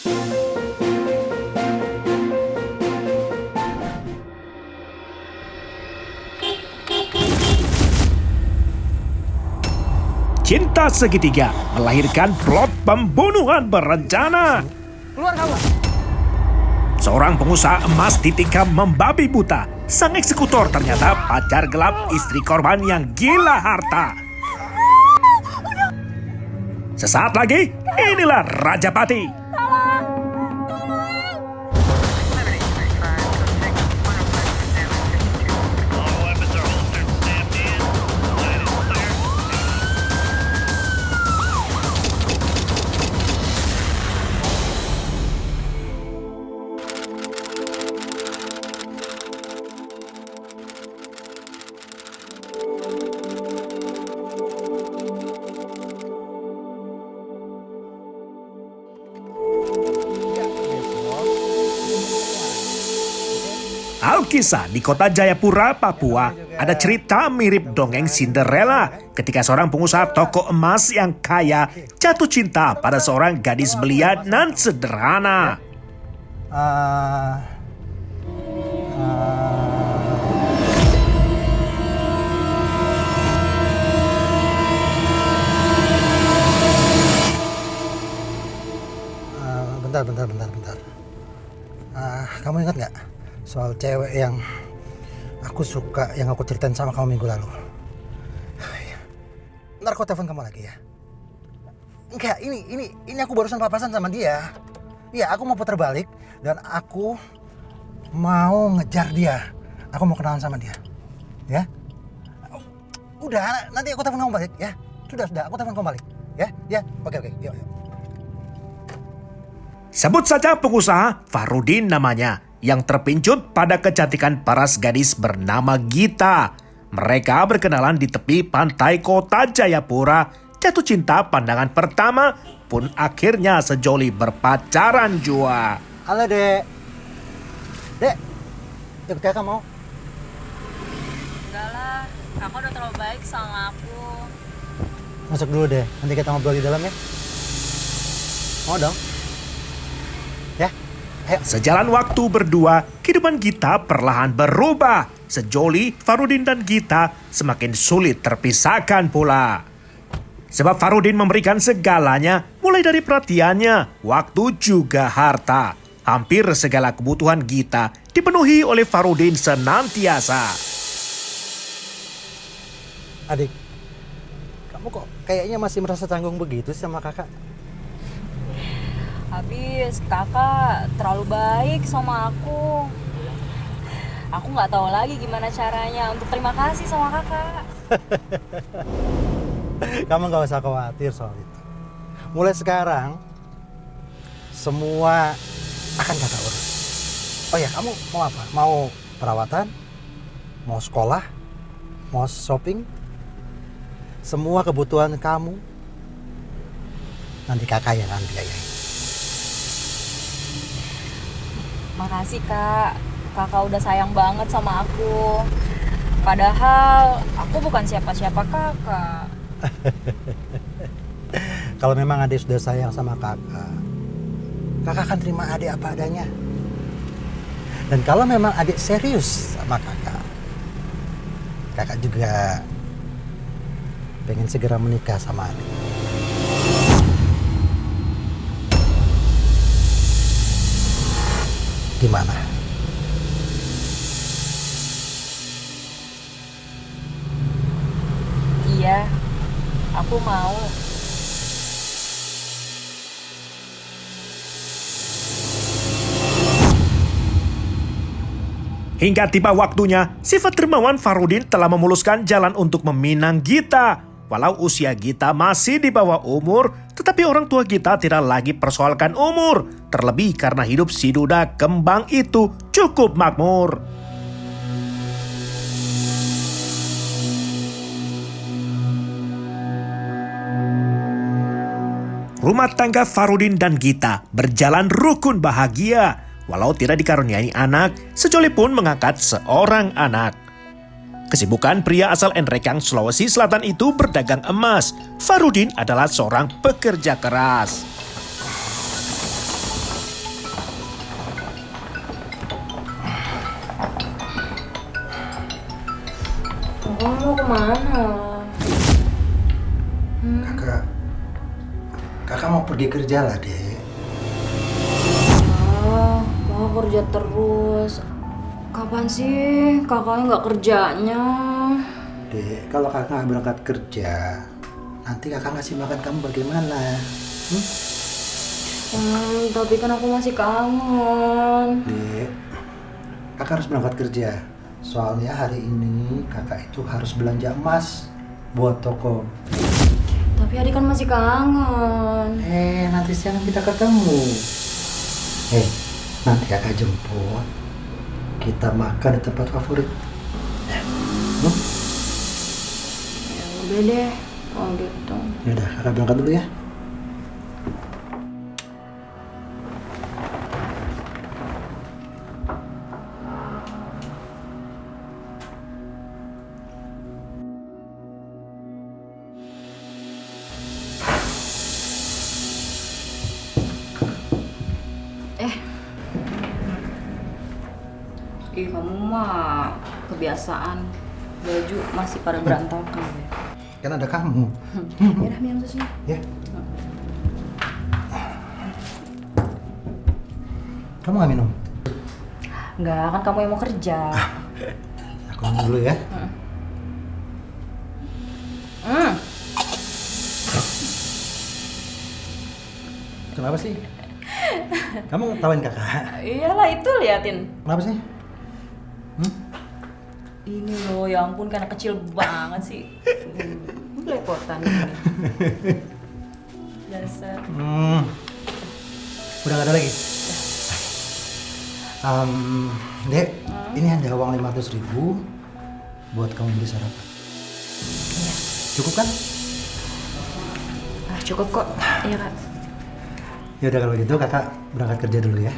Cinta Segitiga melahirkan plot pembunuhan berencana. Keluar kamu. Seorang pengusaha emas ditikam membabi buta. Sang eksekutor ternyata pacar gelap istri korban yang gila harta. Sesaat lagi, inilah Rajapati. Alkisah di kota Jayapura, Papua, ada cerita mirip dongeng Cinderella ketika seorang pengusaha toko emas yang kaya jatuh cinta pada seorang gadis belia nan sederhana. Bentar. Kamu ingat nggak soal cewek yang aku suka, yang aku ceritain sama kamu minggu lalu? Ntar aku telepon kamu lagi ya. Enggak, ini aku barusan papasan sama dia. Iya, aku mau putar balik dan aku mau ngejar dia. Aku mau kenalan sama dia. Ya? Udah, nanti aku telepon kamu balik ya. Sudah, aku telepon kamu balik. Ya, oke, yuk. Sebut saja pengusaha Farudin namanya, yang terpincut pada kecantikan paras gadis bernama Gita. Mereka berkenalan di tepi pantai kota Jayapura. Jatuh cinta pandangan pertama pun akhirnya sejoli berpacaran jua. Halo, Dek. Dek, kakak mau? Enggak lah, kakak udah terlalu baik sama aku. Masuk dulu deh, nanti kita ngobrol di dalam ya. Mau dong? Ya, ayo. Sejalan waktu berdua, kehidupan Gita perlahan berubah. Sejoli, Farudin dan Gita semakin sulit terpisahkan pula. Sebab Farudin memberikan segalanya, mulai dari perhatiannya, waktu juga harta. Hampir segala kebutuhan Gita dipenuhi oleh Farudin senantiasa. Adik, kamu kok kayaknya masih merasa canggung begitu sama kakak? Habis kakak terlalu baik sama aku. Aku nggak tahu lagi gimana caranya untuk terima kasih sama kakak. Kamu gak usah khawatir soal itu. Mulai sekarang, semua akan kakak urus. Oh ya, kamu mau apa? Mau perawatan? Mau sekolah? Mau shopping? Semua kebutuhan kamu, nanti kakak yang akan biayain. Makasih kak, kakak udah sayang banget sama aku. Padahal aku bukan siapa-siapa kakak. Kalau memang adik sudah sayang sama kakak, kakak akan terima adik apa adanya. Dan kalau memang adik serius sama kakak, kakak juga pengen segera menikah sama adik. Gimana? Iya, aku mau. Hingga tiba waktunya, sifat dermawan Farudin telah memuluskan jalan untuk meminang Gita. Walau usia Gita masih di bawah umur, tetapi orang tua Gita tidak lagi persoalkan umur. Terlebih karena hidup si duda kembang itu cukup makmur. Rumah tangga Farudin dan Gita berjalan rukun bahagia. Walau tidak dikaruniai anak, sejoli pun mengangkat seorang anak. Kesibukan pria asal Enrekang, Sulawesi Selatan itu berdagang emas. Farudin adalah seorang pekerja keras. Kamu mau kemana? Kakak mau pergi kerja lah, Dek. Kakak kerja terus. Kapan sih kakaknya nggak kerjanya? Dek, kalau kakak nggak berangkat kerja, nanti kakak ngasih makan kamu bagaimana? Tapi kan aku masih kangen. Dek, kakak harus berangkat kerja. Soalnya hari ini kakak itu harus belanja emas buat toko. Tapi adik kan masih kangen. Nanti siang kita ketemu. Nanti kakak jemput. Kita makan di tempat favorit. Ya udah deh, kalau gitu. Yaudah, kakak berangkat dulu ya. Ih, kamu mah kebiasaan. Baju masih pada berantakan. Kan ada kamu. Yaudah, minum susunya. Ya. Kamu nggak minum? Enggak, kan kamu yang mau kerja. Aku minum dulu ya. Kenapa sih? Kamu ngetawain kakak? Iyalah, itu liatin. Kenapa sih? Ini loh, ya ampun, karena kecil banget sih. Belepotan ini. Dasar. Udah gak ada lagi? Dek, ini ada uang 500.000 buat kamu beli sarapan. Iya. Cukup kan? Cukup kok. Iya, Kak. Ya udah kalau gitu kakak berangkat kerja dulu ya.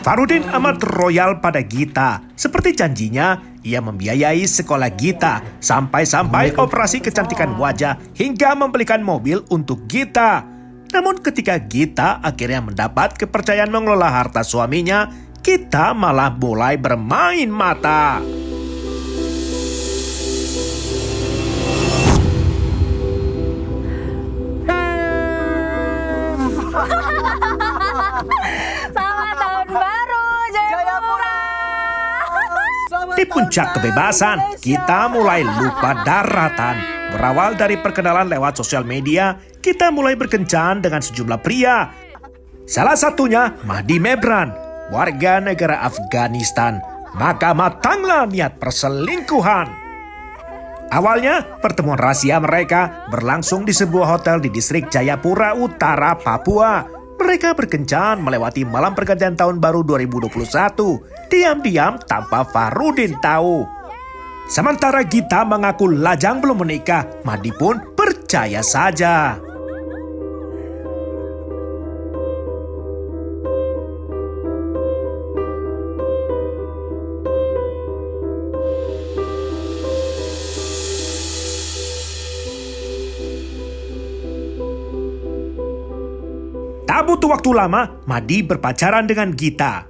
Farudin amat royal pada Gita. Seperti janjinya, ia membiayai sekolah Gita sampai-sampai operasi kecantikan wajah hingga membelikan mobil untuk Gita. Namun ketika Gita akhirnya mendapat kepercayaan mengelola harta suaminya, Gita malah mulai bermain mata. Selamat tahun baru, Jayapura! Di puncak kebebasan, kita mulai lupa daratan. Berawal dari perkenalan lewat sosial media, kita mulai berkencan dengan sejumlah pria. Salah satunya Mahdi Mebran, warga negara Afghanistan. Maka matanglah niat perselingkuhan. Awalnya, pertemuan rahasia mereka berlangsung di sebuah hotel di distrik Jayapura Utara, Papua. Mereka berkencan melewati malam pergantian tahun baru 2021. Diam-diam tanpa Farudin tahu. Sementara Gita mengaku lajang belum menikah, Mahdi pun percaya saja. Tak butuh waktu lama, Mahdi berpacaran dengan Gita.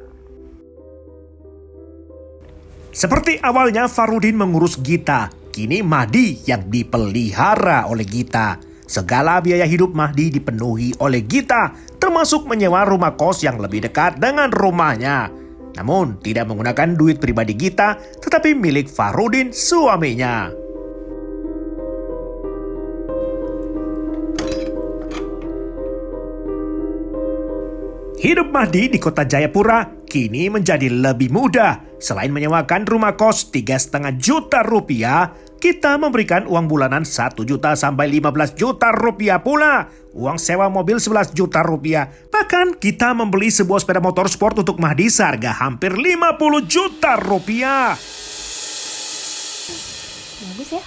Seperti awalnya Farudin mengurus Gita, kini Mahdi yang dipelihara oleh Gita. Segala biaya hidup Mahdi dipenuhi oleh Gita, termasuk menyewa rumah kos yang lebih dekat dengan rumahnya. Namun tidak menggunakan duit pribadi Gita, tetapi milik Farudin suaminya. Hidup Mahdi di kota Jayapura kini menjadi lebih mudah. Selain menyewakan rumah kos 3,5 juta rupiah, kita memberikan uang bulanan 1 juta sampai 15 juta rupiah pula. Uang sewa mobil 11 juta rupiah. Bahkan kita membeli sebuah sepeda motor sport untuk Mahdi seharga hampir 50 juta rupiah. Bagus ya?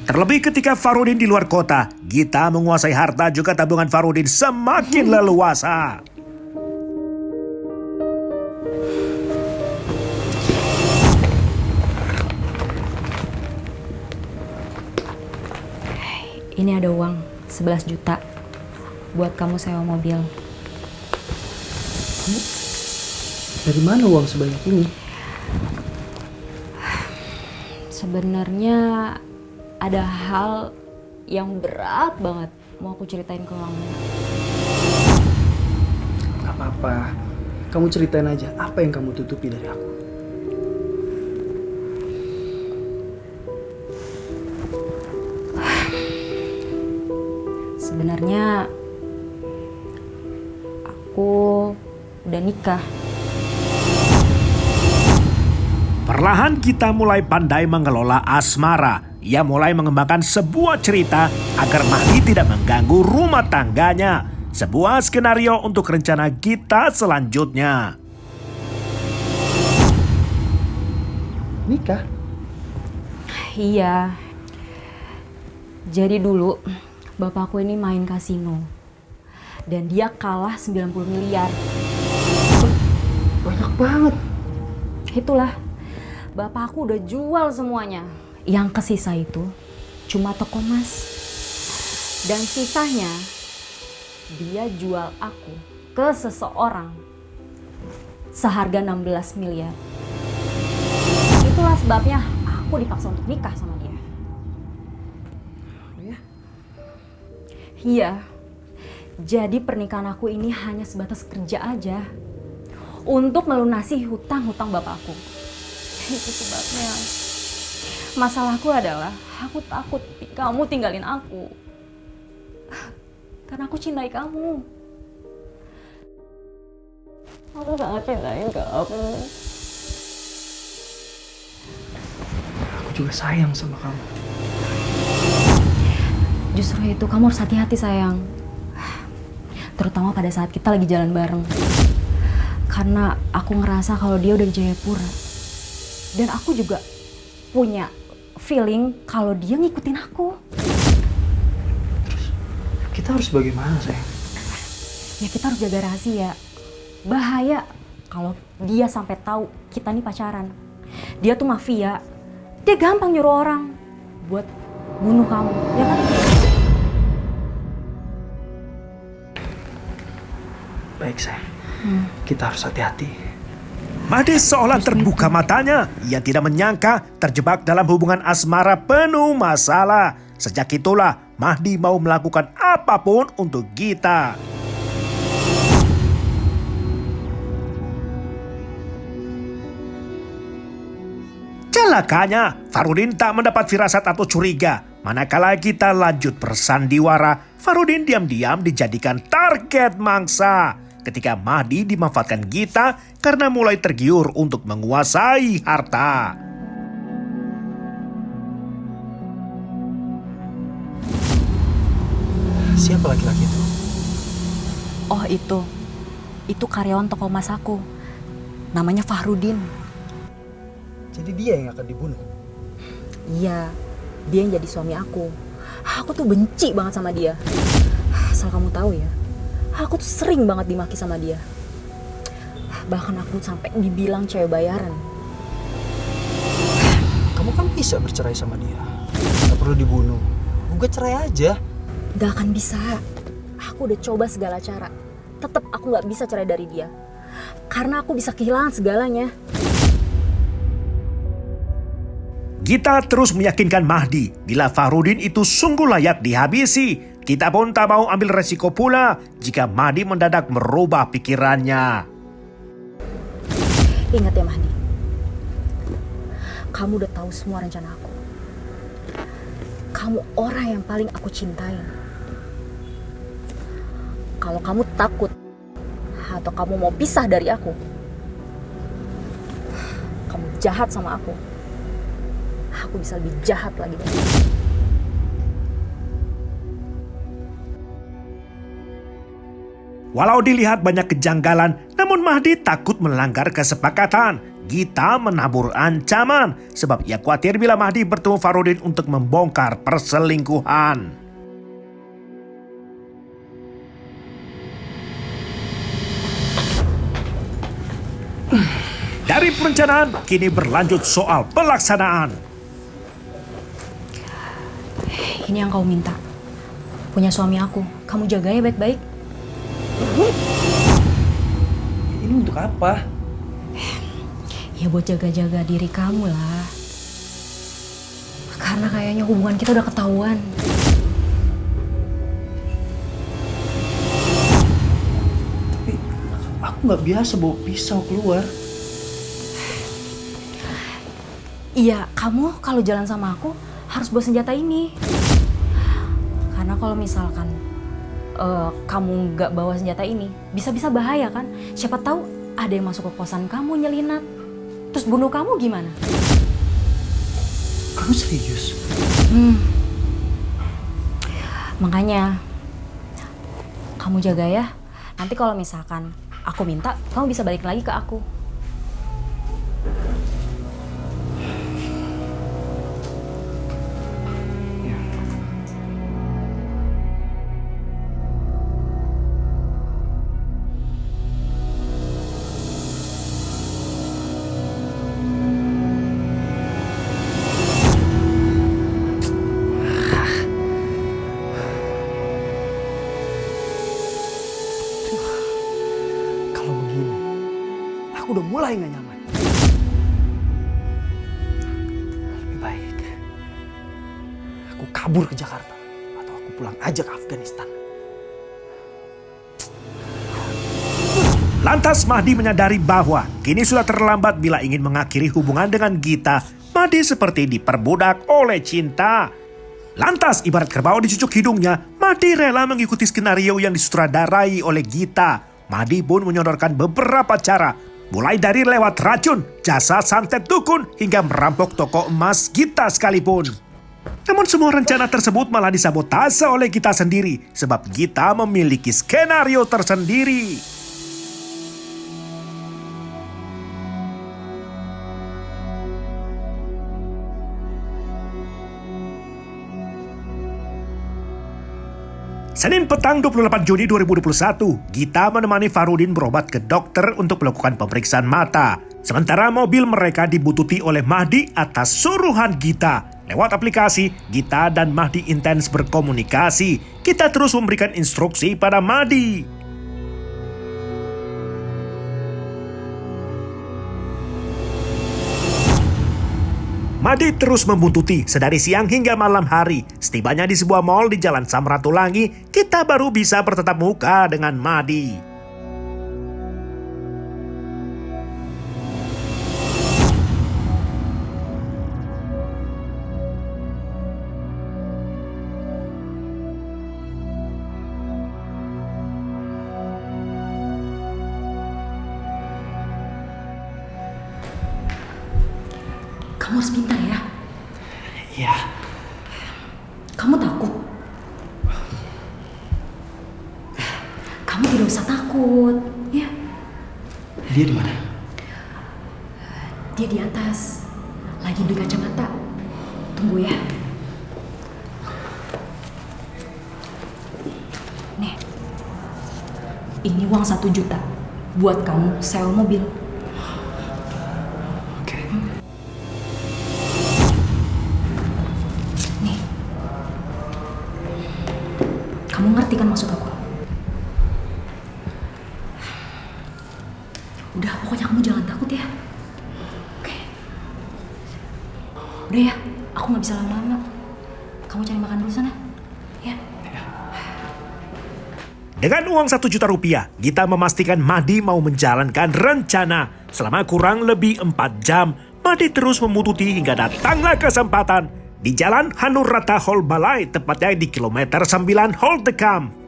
Terlebih ketika Farudin di luar kota, Gita menguasai harta juga tabungan Farudin semakin leluasa. Ini ada uang 11 juta buat kamu sewa mobil. Dari mana uang sebanyak ini? Sebenarnya ada hal yang berat banget mau aku ceritain ke kamu. Gak apa-apa. Kamu ceritain aja apa yang kamu tutupi dari aku. Sebenarnya aku udah nikah. Perlahan Gita mulai pandai mengelola asmara. Ia mulai mengembangkan sebuah cerita agar Mahdi tidak mengganggu rumah tangganya. Sebuah skenario untuk rencana Gita selanjutnya. Nikah? Iya. Jadi dulu bapakku ini main kasino. Dan dia kalah 90 miliar. Banyak banget. Itulah, bapakku udah jual semuanya. Yang kesisa itu cuma toko emas. Dan sisanya dia jual aku ke seseorang seharga 16 miliar. Itulah sebabnya aku dipaksa untuk nikah sama dia. Ya? Iya. Jadi pernikahan aku ini hanya sebatas kerja aja untuk melunasi hutang-hutang bapakku. Itu sebabnya. Masalahku adalah aku takut kamu tinggalin aku. Karena aku cintai kamu. Aku sangat cintai kamu. Aku juga sayang sama kamu. Justru itu kamu harus hati-hati sayang. Terutama pada saat kita lagi jalan bareng. Karena aku ngerasa kalau dia udah di Jayapura. Dan aku juga punya feeling kalau dia ngikutin aku. Kita harus bagaimana, sayang? Ya kita harus jaga rahasia. Bahaya kalau dia sampai tahu kita nih pacaran. Dia tuh mafia. Dia gampang nyuruh orang buat bunuh kamu, ya kan? Baik, sayang. Kita harus hati-hati. Mahdi seolah terbuka matanya. Ia tidak menyangka terjebak dalam hubungan asmara penuh masalah. Sejak itulah Mahdi mau melakukan apapun untuk Gita. Celakanya, Farudin tak mendapat firasat atau curiga. Manakala Gita lanjut bersandiwara, Farudin diam-diam dijadikan target mangsa. Ketika Mahdi dimanfaatkan Gita karena mulai tergiur untuk menguasai harta. Siapa laki-laki itu? Oh itu karyawan toko emas aku. Namanya Fahrudin. Jadi dia yang akan dibunuh? Iya, dia yang jadi suami aku. Aku tuh benci banget sama dia. Asal kamu tahu ya, aku tuh sering banget dimaki sama dia. Bahkan aku sampai dibilang cewek bayaran. Kamu kan bisa bercerai sama dia. Gak perlu dibunuh. Gugat cerai aja. Gak akan bisa. Aku udah coba segala cara. Tetap aku gak bisa cerai dari dia. Karena aku bisa kehilangan segalanya. Gita terus meyakinkan Mahdi bila Farudin itu sungguh layak dihabisi. Gita pun tak mau ambil resiko pula jika Mahdi mendadak merubah pikirannya. Ingat ya Mahdi, kamu udah tahu semua rencana aku. Kamu orang yang paling aku cintai. Kalau kamu takut atau kamu mau pisah dari aku, kamu jahat sama aku. Aku bisa lebih jahat lagi. Walau dilihat banyak kejanggalan, namun Mahdi takut melanggar kesepakatan. Gita menabur ancaman sebab ia khawatir bila Mahdi bertemu Farudin untuk membongkar perselingkuhan. Dari perencanaan, kini berlanjut soal pelaksanaan. Ini yang kau minta. Punya suami aku. Kamu jaga ya baik-baik. Ini untuk apa? Ya buat jaga-jaga diri kamu lah. Karena kayaknya hubungan kita udah ketahuan. Tapi aku nggak biasa bawa pisau keluar. Iya, kamu kalau jalan sama aku harus bawa senjata ini. Karena kalau misalkan kamu nggak bawa senjata ini, bisa-bisa bahaya kan? Siapa tahu ada yang masuk ke kosan kamu nyelinap, terus bunuh kamu gimana? Kamu serius? Makanya kamu jaga ya. Nanti kalau misalkan aku minta, kamu bisa balik lagi ke aku. Kalau begini, aku udah mulai nggak nyaman. Lebih baik aku kabur ke Jakarta atau aku pulang aja ke Afghanistan. Lantas Mahdi menyadari bahwa kini sudah terlambat bila ingin mengakhiri hubungan dengan Gita. Mahdi seperti diperbudak oleh cinta. Lantas ibarat kerbau dicucuk hidungnya, Mahdi rela mengikuti skenario yang disutradarai oleh Gita. Mahdi pun menyodorkan beberapa cara, mulai dari lewat racun, jasa santet dukun, hingga merampok toko emas Gita sekalipun. Namun semua rencana tersebut malah disabotase oleh Gita sendiri, sebab Gita memiliki skenario tersendiri. Senin petang 28 Juni 2021, Gita menemani Farudin berobat ke dokter untuk melakukan pemeriksaan mata. Sementara mobil mereka dibututi oleh Mahdi atas suruhan Gita. Lewat aplikasi, Gita dan Mahdi intens berkomunikasi. Gita terus memberikan instruksi pada Mahdi. Mahdi terus membuntuti sedari siang hingga malam hari. Setibanya di sebuah mal di Jalan Samratulangi, kita baru bisa bertatap muka dengan Mahdi. Kamu harus pintar ya. Iya. Kamu takut? Kamu tidak usah takut, ya. Dia di mana? Dia di atas, lagi beli kacamata. Tunggu ya. Nih, ini uang 1 juta buat kamu sewa mobil. Oke. Nih, kamu ngerti kan maksud aku? Udah, pokoknya kamu jangan takut ya. Oke. Udah ya, aku nggak bisa lama-lama. Kamu cari makan dulu sana. Ya. Dengan uang 1 juta rupiah, Gita memastikan Mahdi mau menjalankan rencana. Selama kurang lebih 4 jam, Mahdi terus memututi hingga datanglah kesempatan. Di Jalan Hanurata Hall Balai, tepatnya di kilometer 9 Hall Dekam.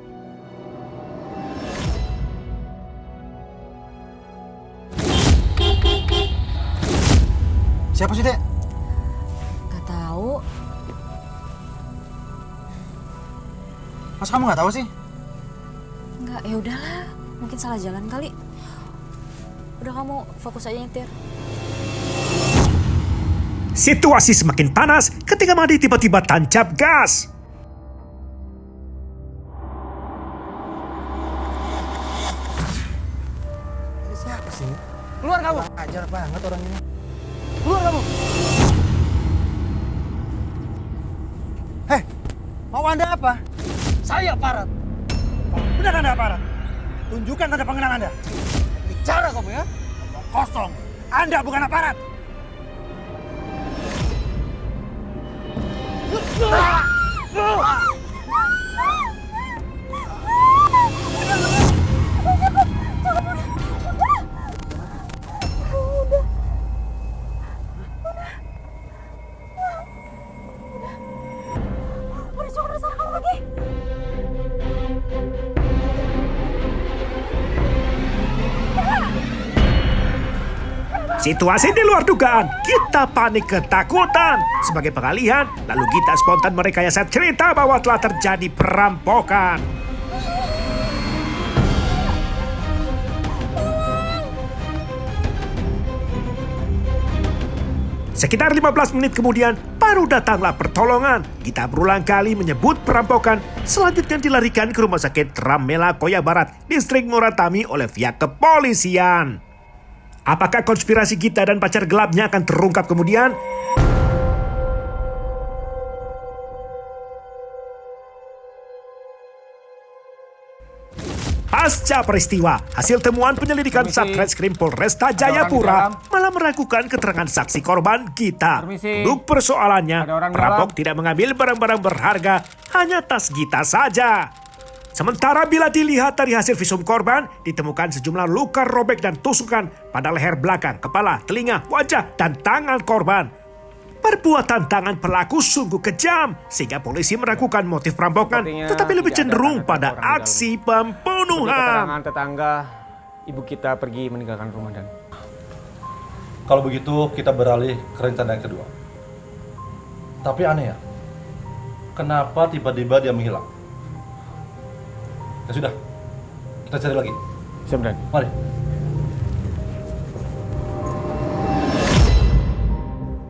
Siapa sih, Dek? Gak tahu. Masa kamu nggak tahu sih? Enggak, ya udahlah. Mungkin salah jalan kali. Udah, kamu fokus aja nyetir. Situasi semakin panas ketika Mahdi tiba-tiba tancap gas. Ini siapa sih? Keluar kamu. Ajar banget orang ini. Keluar kamu. Heh, mau Anda apa? Saya aparat. Benar Anda aparat? Tunjukkan tanda pengenal Anda. Bicara kamu ya. Ngomong kosong. Anda bukan aparat. Situasi di luar dugaan, Gita panik ketakutan. Sebagai pengalihan, lalu Gita spontan merekayasa cerita bahwa telah terjadi perampokan. Sekitar 15 menit kemudian, baru datanglah pertolongan. Gita berulang kali menyebut perampokan, selanjutnya dilarikan ke Rumah Sakit Ramela Koya Barat, Distrik Muratami oleh pihak kepolisian. Apakah konspirasi Gita dan pacar gelapnya akan terungkap kemudian? Pasca peristiwa, hasil temuan penyelidikan Satreskrim Polresta Jayapura malah meragukan keterangan saksi korban Gita. Untuk persoalannya, perampok tidak mengambil barang-barang berharga, hanya tas Gita saja. Sementara bila dilihat dari hasil visum korban, ditemukan sejumlah luka robek dan tusukan pada leher belakang, kepala, telinga, wajah, dan tangan korban. Perbuatan tangan pelaku sungguh kejam, sehingga polisi meragukan motif perampokan, tetapi lebih cenderung pada aksi pembunuhan. Keterangan tetangga, ibu kita pergi meninggalkan rumah dan... Kalau begitu kita beralih ke rencana yang kedua. Tapi aneh ya, kenapa tiba-tiba dia menghilang? Ya sudah, kita cari lagi. Siap, Dan. Mari.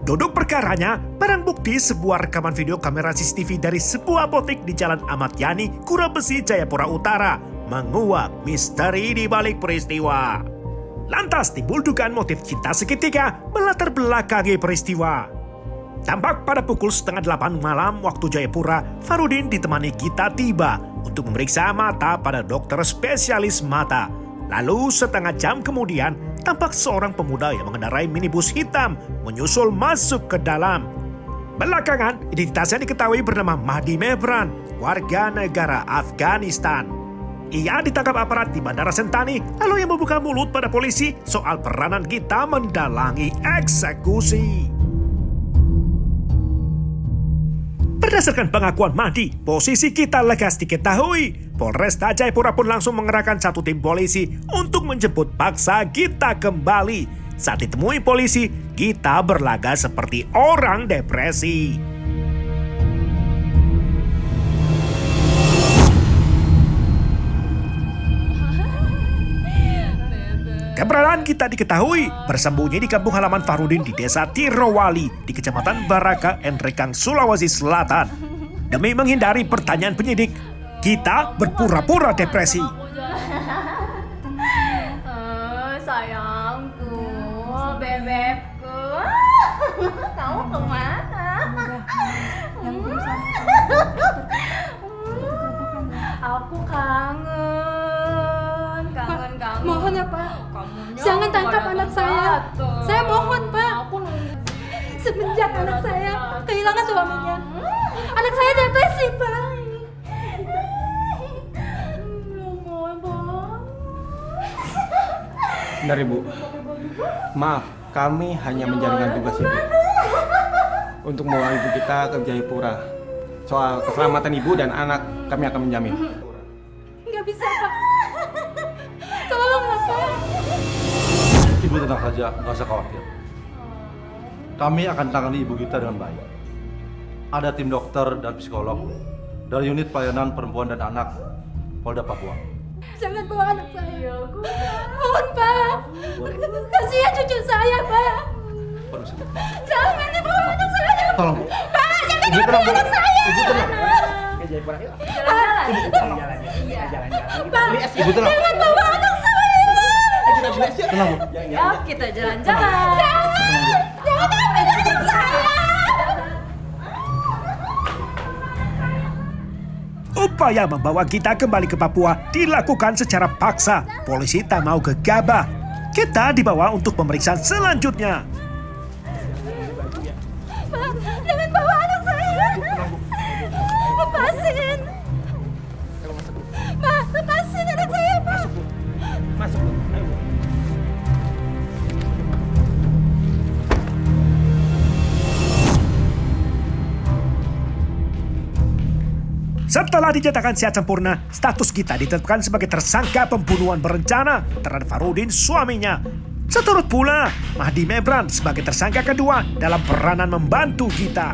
Duduk perkaranya, barang bukti sebuah rekaman video kamera CCTV dari sebuah apotek di Jalan Ahmad Yani, Kurabesi, Jayapura Utara, menguak misteri di balik peristiwa. Lantas timbul dugaan motif cinta segitiga melatar belakangi peristiwa. Tampak pada pukul 7:30 malam waktu Jayapura, Farudin ditemani Gita tiba untuk memeriksa mata pada dokter spesialis mata. Lalu setengah jam kemudian, tampak seorang pemuda yang mengendarai minibus hitam menyusul masuk ke dalam. Belakangan, identitasnya diketahui bernama Mahdi Mehbran, warga negara Afghanistan. Ia ditangkap aparat di Bandara Sentani, lalu yang membuka mulut pada polisi soal peranan Gita mendalangi eksekusi. Berdasarkan pengakuan Mahdi, posisi Gita lekas diketahui. Polresta Jayapura pun langsung mengerahkan satu tim polisi untuk menjemput paksa Gita kembali. Saat ditemui polisi, Gita berlaga seperti orang depresi. Keberadaan Gita diketahui bersembunyi di kampung halaman Farudin di desa Tirowali di Kecamatan Baraka, Enrekang, Sulawesi Selatan. Demi menghindari pertanyaan penyidik, Gita berpura-pura depresi. Sayangku, bebekku, kamu kemana? Aku kangen kamu. Mohon ya Pak, jangan tangkap anak saya. Saya mohon Pak. Semenjak anak saya kehilangan suaminya, anak saya depresi Pak. Bentar, Ibu. Maaf, kami hanya menjalankan tugas Ibu untuk membawa ibu kita ke Jayapura. Soal keselamatan ibu dan anak, kami akan menjamin. Nggak bisa Pak. Tolonglah Pak. Ibu tenang saja, nggak usah khawatir. Kami akan tangani ibu kita dengan baik. Ada tim dokter dan psikolog dari unit pelayanan perempuan dan anak Polda Papua. Jangan bawa anak saya. Mohon Pak. Kasihan cucu saya Pak. Permisi. Jangan dibawa anak saya. Tolong. Pak, jangan dibawa anak saya. Ibu tenang. Pak, Ibu tenang. jangan bawa anak saya. Tenang, Bu. Ya, kita jalan-jalan. Jangan ambil anak saya. Upaya membawa Gita kembali ke Papua dilakukan secara paksa. Polisi tak mau gegabah. Gita dibawa untuk pemeriksaan selanjutnya. Pak, jangan bawa anak saya. Setelah dinyatakan sehat sempurna, status Gita ditetapkan sebagai tersangka pembunuhan berencana terhadap Farudin suaminya. Seturut pula, Mahdi Mebran sebagai tersangka kedua dalam peranan membantu Gita.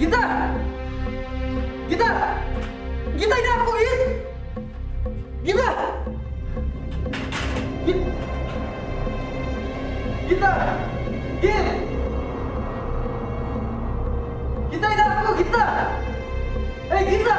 Gita! Gita! Gita, ini aku, Git! Gita! Gita! Git! Gita, ini aku, Gita! Gita!